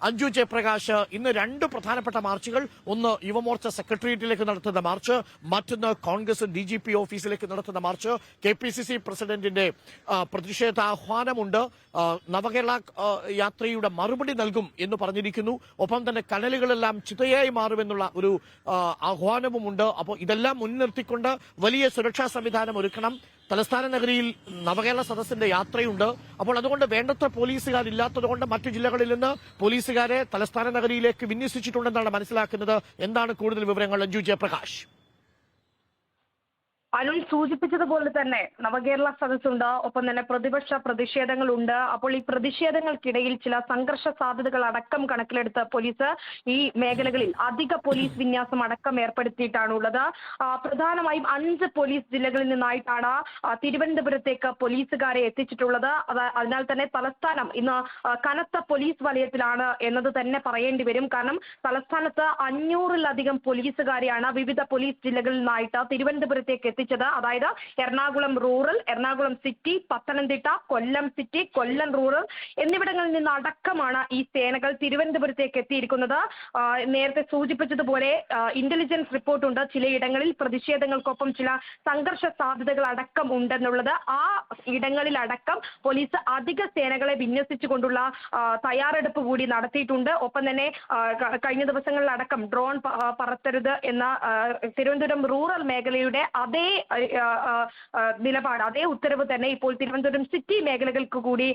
അഞ്ജു ജയപ്രകാശ്, ഇന്ന് രണ്ട് പ്രധാനപ്പെട്ട മാർച്ചുകൾ, ഒന്ന് യുവമോർച്ച സെക്രട്ടേറിയറ്റിലേക്ക് നടത്തുന്ന മാർച്ച്, മറ്റൊന്ന് കോൺഗ്രസ് DGP ഓഫീസിലേക്ക് നടത്തുന്ന മാർച്ച്. KPCC പ്രസിഡന്റിന്റെ പ്രതിഷേധാഹ്വാനമുണ്ട്. നവകേരള യാത്രയുടെ മറുപടി നൽകും എന്ന് പറഞ്ഞിരിക്കുന്നു. ഒപ്പം തന്നെ കനലുകളെല്ലാം ചിതയായി മാറുമെന്നുള്ള ഒരു ആഹ്വാനവുമുണ്ട്. അപ്പോൾ ഇതെല്ലാം മുൻനിർത്തിക്കൊണ്ട് വലിയ സുരക്ഷാ സംവിധാനം ഒരുക്കണം. തലസ്ഥാന നഗരിയിൽ നവകേരള സദസ്സിന്റെ യാത്രയുണ്ട്. അപ്പോൾ അതുകൊണ്ട് വേണ്ടത്ര പോലീസുകാരില്ലാത്തതുകൊണ്ട് മറ്റു ജില്ലകളിൽ നിന്ന് പോലീസുകാരെ തലസ്ഥാന നഗരിയിലേക്ക് വിന്യസിച്ചിട്ടുണ്ടെന്നാണ് മനസ്സിലാക്കുന്നത്. എന്താണ് കൂടുതൽ വിവരങ്ങൾ അഞ്ജു ജയപ്രകാശ്? അരുൺ സൂചിപ്പിച്ചതുപോലെ തന്നെ നവകേരള സദസ്സുണ്ട്, ഒപ്പം തന്നെ പ്രതിപക്ഷ പ്രതിഷേധങ്ങളുണ്ട്. അപ്പോൾ ഈ പ്രതിഷേധങ്ങൾക്കിടയിൽ ചില സംഘർഷ സാധ്യതകൾ അടക്കം കണക്കിലെടുത്ത് പോലീസ് ഈ മേഖലകളിൽ അധിക പോലീസ് വിന്യാസം അടക്കം ഏർപ്പെടുത്തിയിട്ടാണുള്ളത്. പ്രധാനമായും 5 പോലീസ് ജില്ലകളിൽ നിന്നായിട്ടാണ് തിരുവനന്തപുരത്തേക്ക് പോലീസുകാരെ എത്തിച്ചിട്ടുള്ളത്. അതിനാൽ തന്നെ തലസ്ഥാനം ഇന്ന് കനത്ത പോലീസ് വലയത്തിലാണ് എന്നത് തന്നെ പറയേണ്ടി വരും. കാരണം തലസ്ഥാനത്ത് 500-ലധികം പോലീസുകാരെയാണ് വിവിധ പോലീസ് ജില്ലകളിൽ നിന്നായിട്ട് തിരുവനന്തപുരത്തേക്ക് എത്തിച്ചത്. അതായത് എറണാകുളം റൂറൽ, എറണാകുളം സിറ്റി, പത്തനംതിട്ട, കൊല്ലം സിറ്റി, കൊല്ലം റൂറൽ എന്നിവിടങ്ങളിൽ നിന്ന് അടക്കമാണ് ഈ സേനകൾ തിരുവനന്തപുരത്തേക്ക് എത്തിയിരിക്കുന്നത്. നേരത്തെ സൂചിപ്പിച്ചതുപോലെ ഇന്റലിജൻസ് റിപ്പോർട്ടുണ്ട് ചിലയിടങ്ങളിൽ പ്രതിഷേധങ്ങൾക്കൊപ്പം ചില സംഘർഷ സാധ്യതകൾ അടക്കം ഉണ്ടെന്നുള്ളത്. ആ ഇടങ്ങളിലടക്കം പോലീസ് അധിക സേനകളെ വിന്യസിച്ചുകൊണ്ടുള്ള തയ്യാറെടുപ്പ് കൂടി നടത്തിയിട്ടുണ്ട്. ഒപ്പം തന്നെ കഴിഞ്ഞ ദിവസങ്ങളിലടക്കം ഡ്രോൺ പറത്തരുത് എന്ന തിരുവനന്തപുരം റൂറൽ മേഖലയുടെ അതേ നിലപാട്, അതേ ഉത്തരവ് തന്നെ ഇപ്പോൾ തിരുവനന്തപുരം സിറ്റി മേഖലകൾക്ക് കൂടി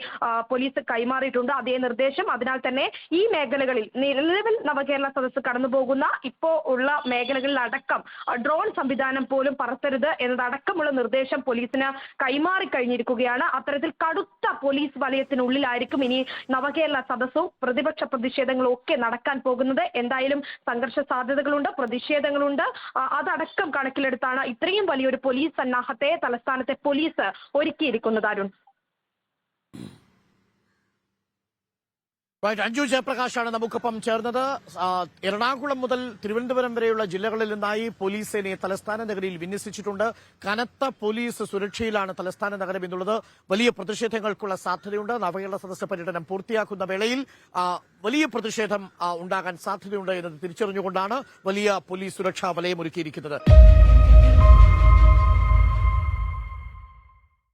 പോലീസ് കൈമാറിയിട്ടുണ്ട്, അതേ നിർദ്ദേശം. അതിനാൽ തന്നെ ഈ മേഖലകളിൽ നിലവിൽ നവകേരള സദസ്സ് കടന്നുപോകുന്ന ഇപ്പോൾ ഉള്ള മേഖലകളിൽ അടക്കം ഡ്രോൺ സംവിധാനം പോലും പറത്തരുത് എന്നതടക്കമുള്ള നിർദ്ദേശം പോലീസിന് കൈമാറി കഴിഞ്ഞിരിക്കുകയാണ്. അത്തരത്തിൽ കടുത്ത പോലീസ് വലയത്തിനുള്ളിലായിരിക്കും ഇനി നവകേരള സദസ്സും പ്രതിപക്ഷ പ്രതിഷേധങ്ങളും ഒക്കെ നടക്കാൻ പോകുന്നത്. എന്തായാലും സംഘർഷ സാധ്യതകളുണ്ട്, പ്രതിഷേധങ്ങളുണ്ട്. അതടക്കം കണക്കിലെടുത്താണ് ഇത്രയും വലിയൊരു പോലീസ് സന്നാഹത്തെ തലസ്ഥാനത്തെ പോലീസ് ഒരുക്കിയിരിക്കുന്നത്. അരുൺ, അഞ്ജു ജയപ്രകാശാണ് നമുക്കൊപ്പം ചേർന്നത്. എറണാകുളം മുതൽ തിരുവനന്തപുരം വരെയുള്ള ജില്ലകളിൽ നിന്നായി പോലീസ് സേനയെ തലസ്ഥാന നഗരിയിൽ വിന്യസിച്ചിട്ടുണ്ട്. കനത്ത പോലീസ് സുരക്ഷയിലാണ് തലസ്ഥാന നഗരം എന്നുള്ളത്. വലിയ പ്രതിഷേധങ്ങൾക്കുള്ള സാധ്യതയുണ്ട്. നവകേരള സദസ്സ് പര്യടനം പൂർത്തിയാക്കുന്ന വേളയിൽ വലിയ പ്രതിഷേധം ഉണ്ടാകാൻ സാധ്യതയുണ്ട് എന്നത് തിരിച്ചറിഞ്ഞുകൊണ്ടാണ് വലിയ പോലീസ് സുരക്ഷാ വലയം ഒരുക്കിയിരിക്കുന്നത്.